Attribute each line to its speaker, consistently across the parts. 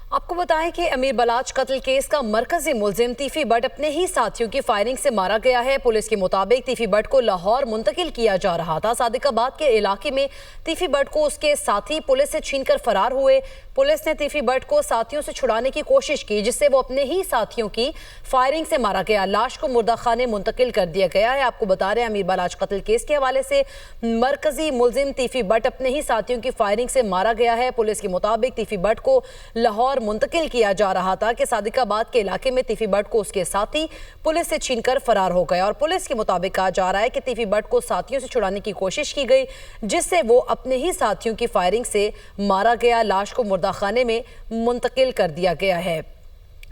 Speaker 1: आपको बताएं कि अमीर बलाच कत्ल केस का मरकजी मुलजिम तीफी बट अपने ही साथियों की फायरिंग से मारा गया है। पुलिस के मुताबिक तीफी बट को लाहौर मुंतकिल किया जा रहा था। सादिकाबाद के इलाके में तीफी बट को उसके साथी पुलिस से छीनकर फरार हुए। पुलिस ने तीफी बट को साथियों से छुड़ाने की कोशिश की, जिससे वो अपने ही साथियों की फायरिंग से मारा गया। लाश को मुर्दा खाने मुंतकिल कर दिया गया है। आपको बता रहे हैं अमीर बलाच कत्ल केस के हवाले से मरकजी मुलजिम तीफी बट अपने ही साथियों की फायरिंग से मारा गया है। पुलिस के मुताबिक तीफी बट को लाहौर मुंतकिल किया जा रहा था कि सादिकाबाद के इलाके में तीफी बट को उसके साथी पुलिस से छीनकर फरार हो गए। और पुलिस के मुताबिक कहा जा रहा है कि तीफी बट को साथियों से छुड़ाने की कोशिश की गई, जिससे वो अपने ही साथियों की फायरिंग से मारा गया। लाश को मुर्दा खाने में मुंतकिल कर दिया गया है।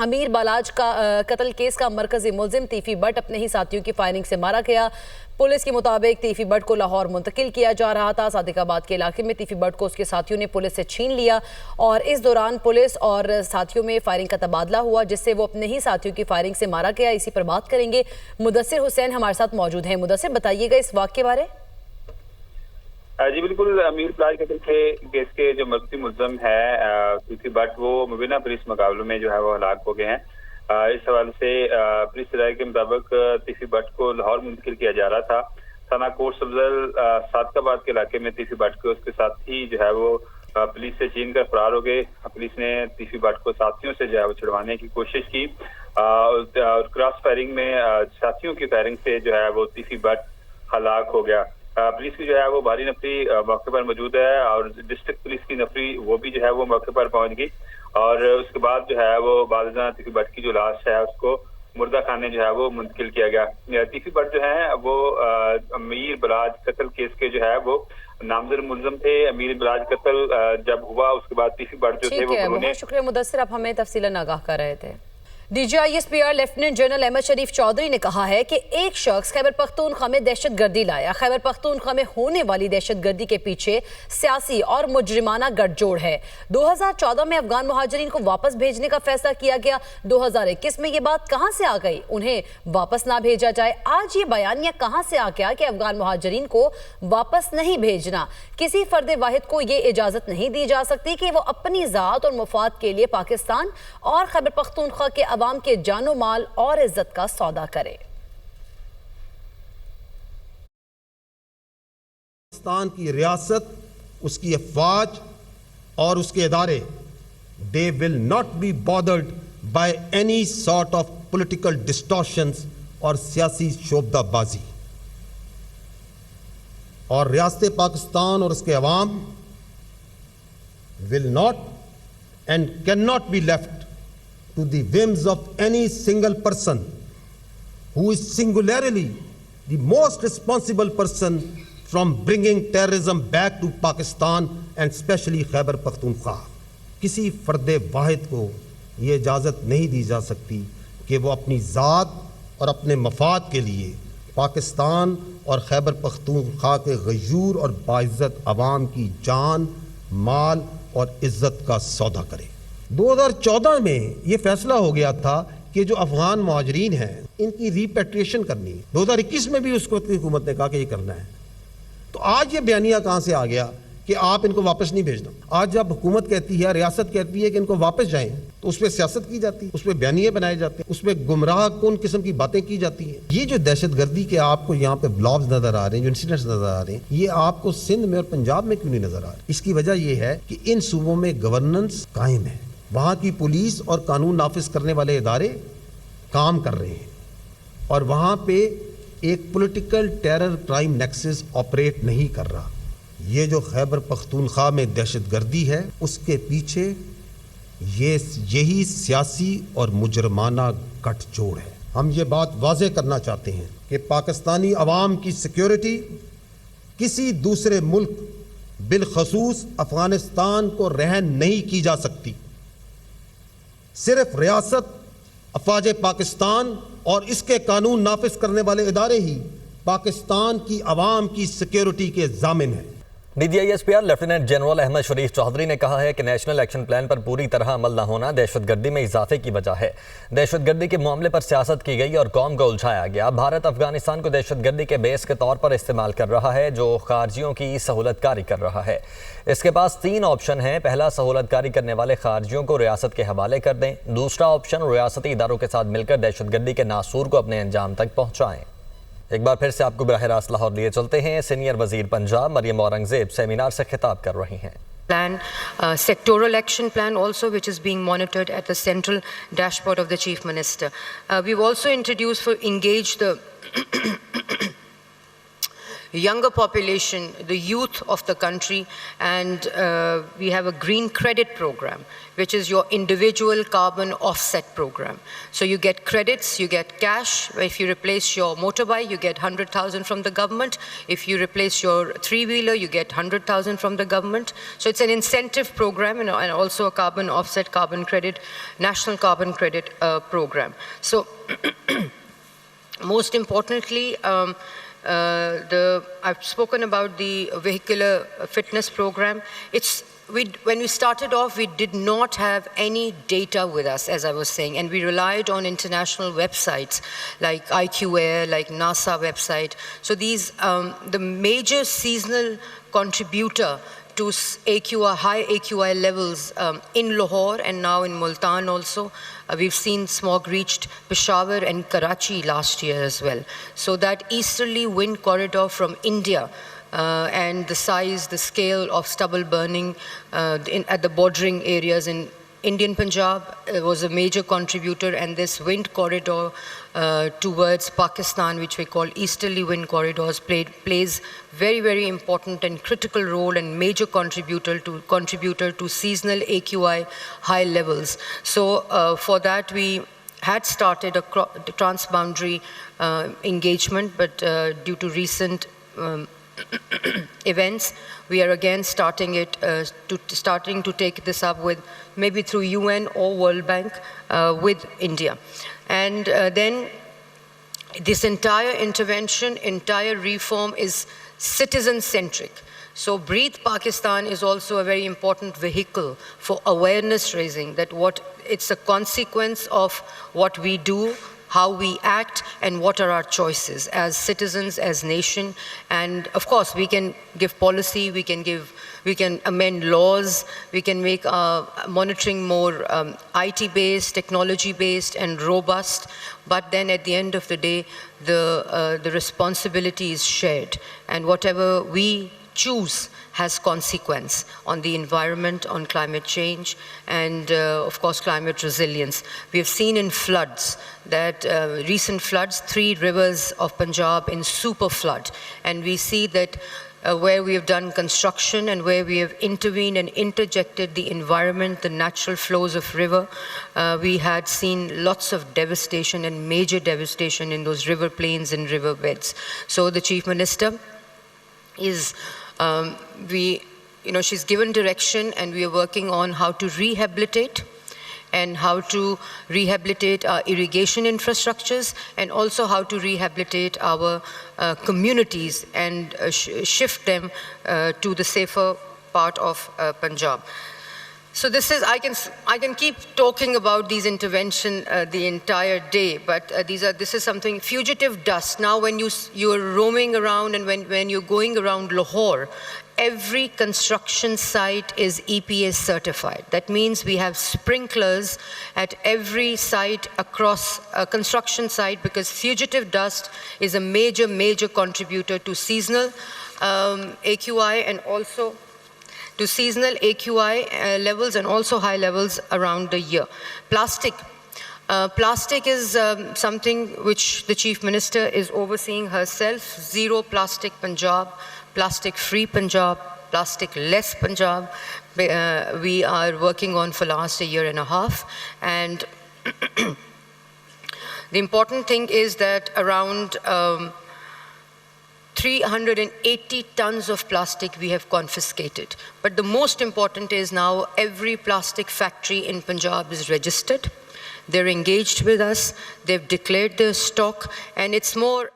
Speaker 1: अमीर बलाच का कत्ल केस का मरकजी मुलजिम तीफी बट अपने ही साथियों की फायरिंग से मारा गया। पुलिस के मुताबिक तीफी बट को लाहौर मुंतकिल किया जा रहा था। सादिकाबाद के इलाके में तीफी बट को उसके साथियों ने पुलिस से छीन लिया और इस दौरान पुलिस और साथियों में फायरिंग का तबादला हुआ, जिससे वो अपने ही साथियों की फायरिंग से मारा गया। इसी पर बात करेंगे। मुदस्सिर हुसैन हमारे साथ मौजूद हैं। मुदस्सिर, बताइएगा इस वाक़े के बारे।
Speaker 2: जी बिल्कुल, अमीर बलाच कत्ल के केस के जो मरकजी मुलजिम है तीफी बट, वो मुबीना पुलिस मुकाबलों में जो है वो हलाक हो गए हैं। इस हवाले से पुलिस राय के मुताबिक तीफी बट को लाहौर मुंतकिल किया जा रहा था। थाना कोट अफजल सादिकाबाद के इलाके में तीफी बट को उसके साथी जो है वो पुलिस से छीन कर फरार हो गए। पुलिस ने तीफी बट को साथियों से जो है वो छुड़वाने की कोशिश की और क्रॉस फायरिंग में साथियों की फायरिंग से जो है वो तीफी बट हलाक हो गया। पुलिस की जो है वो भारी नफरी मौके पर मौजूद है और डिस्ट्रिक्ट पुलिस की नफरी वो भी जो है वो मौके पर पहुंच गई और उसके बाद जो है वो बादशाह तीफी बट की जो लाश है उसको मुर्दा खाने जो है वो मुंतकिल किया गया। तीफी बट जो है वो अमीर बलाच कत्ल केस के जो है वो नामजद मुलजिम थे। अमीर बलाच कत्ल जब हुआ उसके बाद तीफी बट जो थे वो
Speaker 1: बहुत शुक्रिया मुदस्सिर, आप हमें तफसीलन आगाह कर रहे थे। DGISPR लेफ्टिनेंट जनरल अहमद शरीफ चौधरी ने कहा है कि एक शख्स खैबर पख्तूनख्वा में दहशतगर्दी लाया। खैबर पख्तूनख्वा में होने वाली दहशतगर्दी के पीछे सियासी और मुजरिमाना गठजोड़ है। 2014 में अफगान मुहाजिरीन को वापस भेजने का फैसला किया गया। 2021 में ये बात कहां से आ गई, उन्हें वापस ना भेजा जाए। आज ये बयानिया कहां से आ गया कि अफगान मुहाजिरीन को वापस नहीं भेजना। किसी फर्द वाहिद को ये इजाजत नहीं दी जा सकती कि वो अपनी जात और मुफाद के लिए पाकिस्तान और खैबर पख्तूनख्वा के अवाम के जानो माल और इज्जत का सौदा करे।
Speaker 3: पाकिस्तान की रियासत, उसकी अफवाज और उसके इदारे, they will not be bothered by any sort of political distortions और सियासी शोबदाबाजी। और रियासत पाकिस्तान और उसके अवाम will not and can not be left to the whims of any single person who is singularly the most responsible person from bringing terrorism back to Pakistan and especially Khyber Pakhtunkhwa। किसी फर्द वाहिद को ये इजाज़त नहीं दी जा सकती कि वो अपनी ज़ात और अपने मफाद के लिए पाकिस्तान और खैबर पख्तूनख्वा के गयूर और बाइज़्ज़त अवाम की जान, माल और इज़्ज़त का सौदा करे। 2014 में ये फैसला हो गया था कि जो अफगान मुहाजिरीन हैं इनकी रिपेट्रिएशन करनी है। 2021 में भी उसको हुकूमत ने कहा कि ये करना है। तो आज ये बयानिया कहाँ से आ गया कि आप इनको वापस नहीं भेजना। आज जब हुकूमत कहती है, रियासत कहती है कि इनको वापस जाएं, तो उस पर सियासत की जाती है, उस पर बयानिए बनाए जाते हैं, उस पर गुमराह कौन किस्म की बातें की जाती हैं। ये जो दहशतगर्दी के आपको यहाँ पे ब्लॉग्स नजर आ रहे हैं, जो इंसिडेंट्स नजर आ रहे हैं, ये आपको सिंध में और पंजाब में क्यों नहीं नजर आ रहे? इसकी वजह यह है कि इन सूबों में गवर्नेंस कायम है, वहाँ की पुलिस और कानून नाफिज करने वाले इदारे काम कर रहे हैं और वहाँ पे एक political terror crime nexus operate नहीं कर रहा। ये जो खैबर पख्तूनख्वा में दहशतगर्दी है उसके पीछे यही सियासी और मुजरमाना गठजोड़ है। हम ये बात वाज़ेह करना चाहते हैं कि पाकिस्तानी अवाम की सिक्योरिटी किसी दूसरे मुल्क बिलखसूस अफगानिस्तान को रहन नहीं की जा सकती। सिर्फ रियासत, अफवाज पाकिस्तान और इसके कानून नाफिज करने वाले इदारे ही पाकिस्तान की अवाम की सिक्योरिटी के जामिन हैं।
Speaker 4: DGISPR लेफ्टिनेंट जनरल अहमद शरीफ चौधरी ने कहा है कि नेशनल एक्शन प्लान पर पूरी तरह अमल न होना दहशतगर्दी में इजाफे की वजह है। दहशतगर्दी के मामले पर सियासत की गई और कौम को उलझाया गया। भारत अफगानिस्तान को दहशतगर्दी के बेस के तौर पर इस्तेमाल कर रहा है, जो खारजियों की सहूलतकारी कर रहा है। इसके पास 3 ऑप्शन हैं। पहला, सहूलतकारी करने वाले खारजियों को रियासत के हवाले कर दें। दूसरा ऑप्शन, रियासती इदारों के साथ मिलकर दहशतगर्दी के नासूर को अपने अंजाम तक पहुँचाएँ। एक बार फिर से आपको बराह रास्त लाहौर लिए चलते हैं। सीनियर वजीर पंजाब मरियम औरंगजेब सेमिनार से खिताब कर रही हैं।
Speaker 5: Plan, sectoral action plan also, which is being monitored at the central dashboard of the Chief Minister. We've also introduced for engage the younger population, the youth of the country, and we have a green credit program, which is your individual carbon offset program. So you get credits, you get cash. If you replace your motorbike, you get 100,000 from the government. If you replace your 3-wheeler, you get 100,000 from the government. So it's an incentive program and also a carbon offset, carbon credit, national carbon credit program. So most importantly, I've spoken about the vehicular fitness program. When we started off, we did not have any data with us, as I was saying, and we relied on international websites like IQ Air, like NASA website. So these, the major seasonal contributor to AQI, high AQI levels in Lahore and now in Multan also. We've seen smog reached Peshawar and Karachi last year as well. So that easterly wind corridor from India and the size, the scale of stubble burning at the bordering areas in Indian Punjab was a major contributor, and this wind corridor towards Pakistan, which we call easterly wind corridors, plays very, very important and critical role and major contributor to seasonal AQI high levels. So for that we had started a transboundary engagement, but due to recent events, we are again starting to take this up with maybe through UN or World Bank with India. And then this entire intervention, entire reform is citizen-centric. So Breathe Pakistan is also a very important vehicle for awareness raising, that it's a consequence of what we do, how we act, and what are our choices as citizens, as nation. And of course, we can give policy, we can amend laws, we can make monitoring more IT-based, technology-based, and robust. But then at the end of the day, the responsibility is shared, and whatever we choose has consequence on the environment, on climate change, and of course climate resilience. We have seen in floods that recent floods, 3 rivers of Punjab in super flood, and we see that where we have done construction and where we have intervened and interjected the environment, the natural flows of river, we had seen lots of devastation and major devastation in those river plains and river beds. So the Chief Minister is she's given direction, and we are working on how to rehabilitate and how to rehabilitate our irrigation infrastructures, and also how to rehabilitate our communities and shift them to the safer part of Punjab. So this is, I can keep talking about these interventions the entire day, but this is something, fugitive dust. Now when you're roaming around and when you're going around Lahore, every construction site is EPA certified. That means we have sprinklers at every site across a construction site, because fugitive dust is a major, major contributor to seasonal AQI and also to seasonal AQI levels and also high levels around the year. Plastic. Plastic is something which the Chief Minister is overseeing herself. Zero plastic Punjab, plastic-free Punjab, plastic-less Punjab. We are working on for last 1.5 years. And the important thing is that around 380 tons of plastic we have confiscated. But the most important is now every plastic factory in Punjab is registered. They're engaged with us. They've declared their stock, and it's more